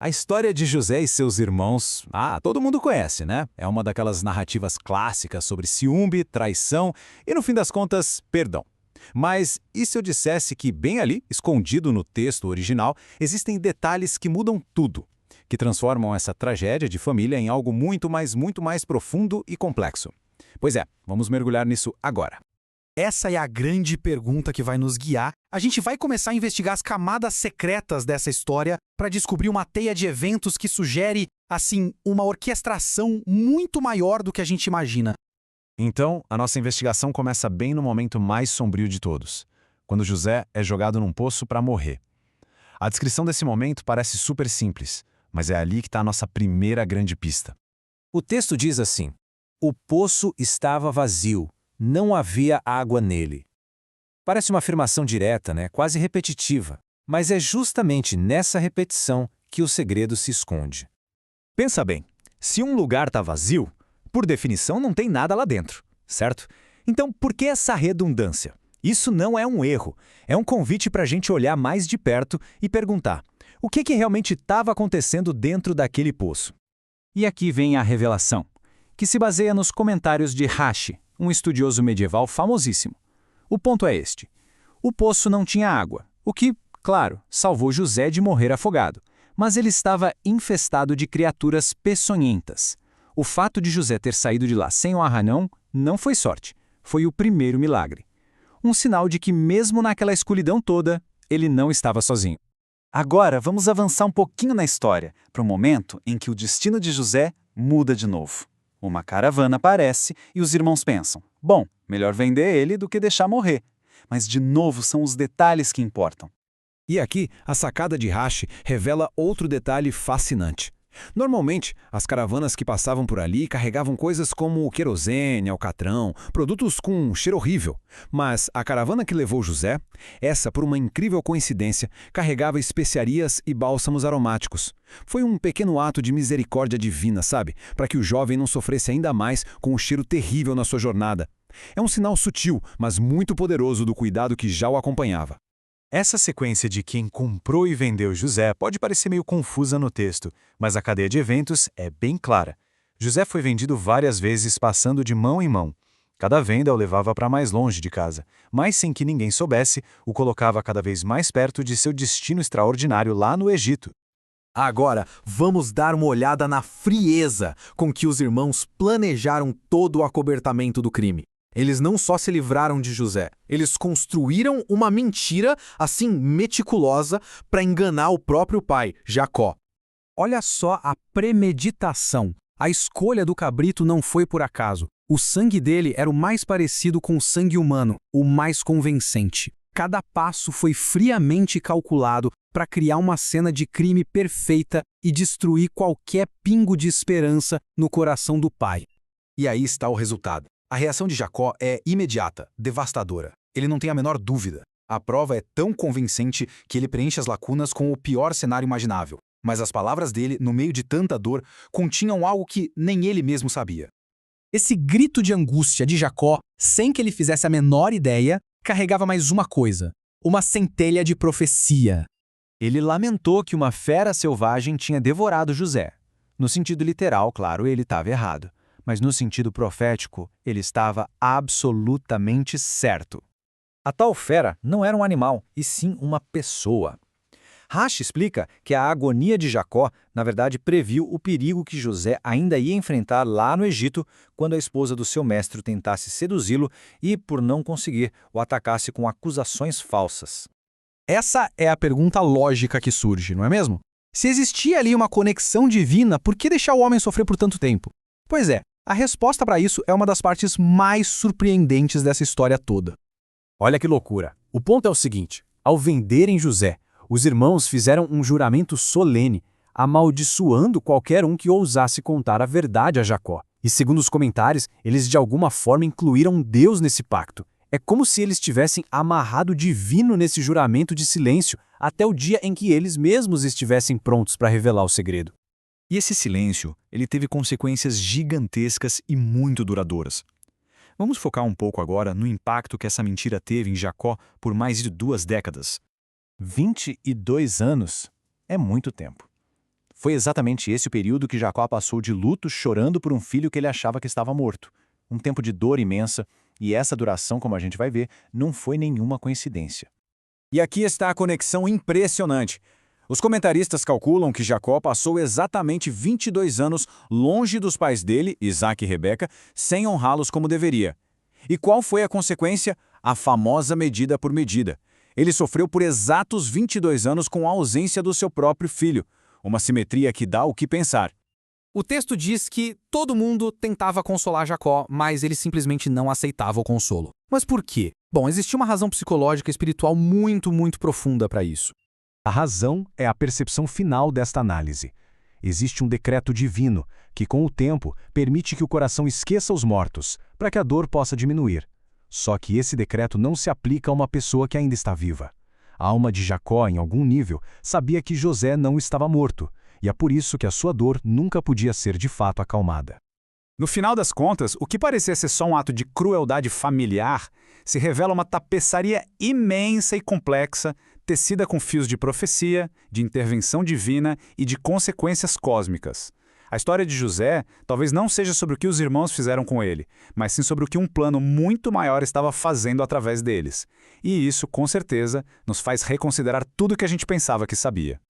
A história de José e seus irmãos, todo mundo conhece, né? É uma daquelas narrativas clássicas sobre ciúme, traição e, no fim das contas, perdão. Mas e se eu dissesse que bem ali, escondido no texto original, existem detalhes que mudam tudo, que transformam essa tragédia de família em algo muito mais profundo e complexo? Pois é, vamos mergulhar nisso agora. Essa é a grande pergunta que vai nos guiar. A gente vai começar a investigar as camadas secretas dessa história para descobrir uma teia de eventos que sugere, assim, uma orquestração muito maior do que a gente imagina. Então, a nossa investigação começa bem no momento mais sombrio de todos, quando José é jogado num poço para morrer. A descrição desse momento parece super simples, mas é ali que está a nossa primeira grande pista. O texto diz assim: o poço estava vazio, não havia água nele. Parece uma afirmação direta, né? Quase repetitiva, mas é justamente nessa repetição que o segredo se esconde. Pensa bem, se um lugar está vazio, por definição não tem nada lá dentro, certo? Então, por que essa redundância? Isso não é um erro, é um convite para a gente olhar mais de perto e perguntar: o que realmente estava acontecendo dentro daquele poço? E aqui vem a revelação, que se baseia nos comentários de Rashi, um estudioso medieval famosíssimo. O ponto é este: o poço não tinha água, o que, claro, salvou José de morrer afogado, mas ele estava infestado de criaturas peçonhentas. O fato de José ter saído de lá sem um arranhão não foi sorte, foi o primeiro milagre. Um sinal de que, mesmo naquela escuridão toda, ele não estava sozinho. Agora, vamos avançar um pouquinho na história, para o momento em que o destino de José muda de novo. Uma caravana aparece e os irmãos pensam: bom, melhor vender ele do que deixar morrer. Mas, de novo, são os detalhes que importam. E aqui, a sacada de Rashi revela outro detalhe fascinante. Normalmente, as caravanas que passavam por ali carregavam coisas como querosene, alcatrão, produtos com um cheiro horrível. Mas a caravana que levou José, essa, por uma incrível coincidência, carregava especiarias e bálsamos aromáticos. Foi um pequeno ato de misericórdia divina, sabe? Para que o jovem não sofresse ainda mais com o cheiro terrível na sua jornada. É um sinal sutil, mas muito poderoso do cuidado que já o acompanhava. Essa sequência de quem comprou e vendeu José pode parecer meio confusa no texto, mas a cadeia de eventos é bem clara. José foi vendido várias vezes passando de mão em mão. Cada venda o levava para mais longe de casa, mas sem que ninguém soubesse, o colocava cada vez mais perto de seu destino extraordinário lá no Egito. Agora, vamos dar uma olhada na frieza com que os irmãos planejaram todo o acobertamento do crime. Eles não só se livraram de José, eles construíram uma mentira, assim, meticulosa, para enganar o próprio pai, Jacó. Olha só a premeditação. A escolha do cabrito não foi por acaso. O sangue dele era o mais parecido com o sangue humano, o mais convincente. Cada passo foi friamente calculado para criar uma cena de crime perfeita e destruir qualquer pingo de esperança no coração do pai. E aí está o resultado. A reação de Jacó é imediata, devastadora. Ele não tem a menor dúvida. A prova é tão convincente que ele preenche as lacunas com o pior cenário imaginável. Mas as palavras dele, no meio de tanta dor, continham algo que nem ele mesmo sabia. Esse grito de angústia de Jacó, sem que ele fizesse a menor ideia, carregava mais uma coisa: uma centelha de profecia. Ele lamentou que uma fera selvagem tinha devorado José. No sentido literal, claro, ele estava errado. Mas no sentido profético, ele estava absolutamente certo. A tal fera não era um animal, e sim uma pessoa. Rashi explica que a agonia de Jacó, na verdade, previu o perigo que José ainda ia enfrentar lá no Egito quando a esposa do seu mestre tentasse seduzi-lo e, por não conseguir, o atacasse com acusações falsas. Essa é a pergunta lógica que surge, não é mesmo? Se existia ali uma conexão divina, por que deixar o homem sofrer por tanto tempo? Pois é, a resposta para isso é uma das partes mais surpreendentes dessa história toda. Olha que loucura. O ponto é o seguinte: ao venderem José, os irmãos fizeram um juramento solene, amaldiçoando qualquer um que ousasse contar a verdade a Jacó. E segundo os comentários, eles de alguma forma incluíram Deus nesse pacto. É como se eles tivessem amarrado o divino nesse juramento de silêncio até o dia em que eles mesmos estivessem prontos para revelar o segredo. E esse silêncio, ele teve consequências gigantescas e muito duradouras. Vamos focar um pouco agora no impacto que essa mentira teve em Jacó por mais de 2 décadas. 22 anos é muito tempo. Foi exatamente esse o período que Jacó passou de luto chorando por um filho que ele achava que estava morto. Um tempo de dor imensa, e essa duração, como a gente vai ver, não foi nenhuma coincidência. E aqui está a conexão impressionante. Os comentaristas calculam que Jacó passou exatamente 22 anos longe dos pais dele, Isaac e Rebeca, sem honrá-los como deveria. E qual foi a consequência? A famosa medida por medida. Ele sofreu por exatos 22 anos com a ausência do seu próprio filho. Uma simetria que dá o que pensar. O texto diz que todo mundo tentava consolar Jacó, mas ele simplesmente não aceitava o consolo. Mas por quê? Bom, existia uma razão psicológica e espiritual muito profunda para isso. A razão é a percepção final desta análise. Existe um decreto divino que, com o tempo, permite que o coração esqueça os mortos, para que a dor possa diminuir. Só que esse decreto não se aplica a uma pessoa que ainda está viva. A alma de Jacó, em algum nível, sabia que José não estava morto, e é por isso que a sua dor nunca podia ser de fato acalmada. No final das contas, o que parecia ser só um ato de crueldade familiar se revela uma tapeçaria imensa e complexa, tecida com fios de profecia, de intervenção divina e de consequências cósmicas. A história de José talvez não seja sobre o que os irmãos fizeram com ele, mas sim sobre o que um plano muito maior estava fazendo através deles. E isso, com certeza, nos faz reconsiderar tudo que a gente pensava que sabia.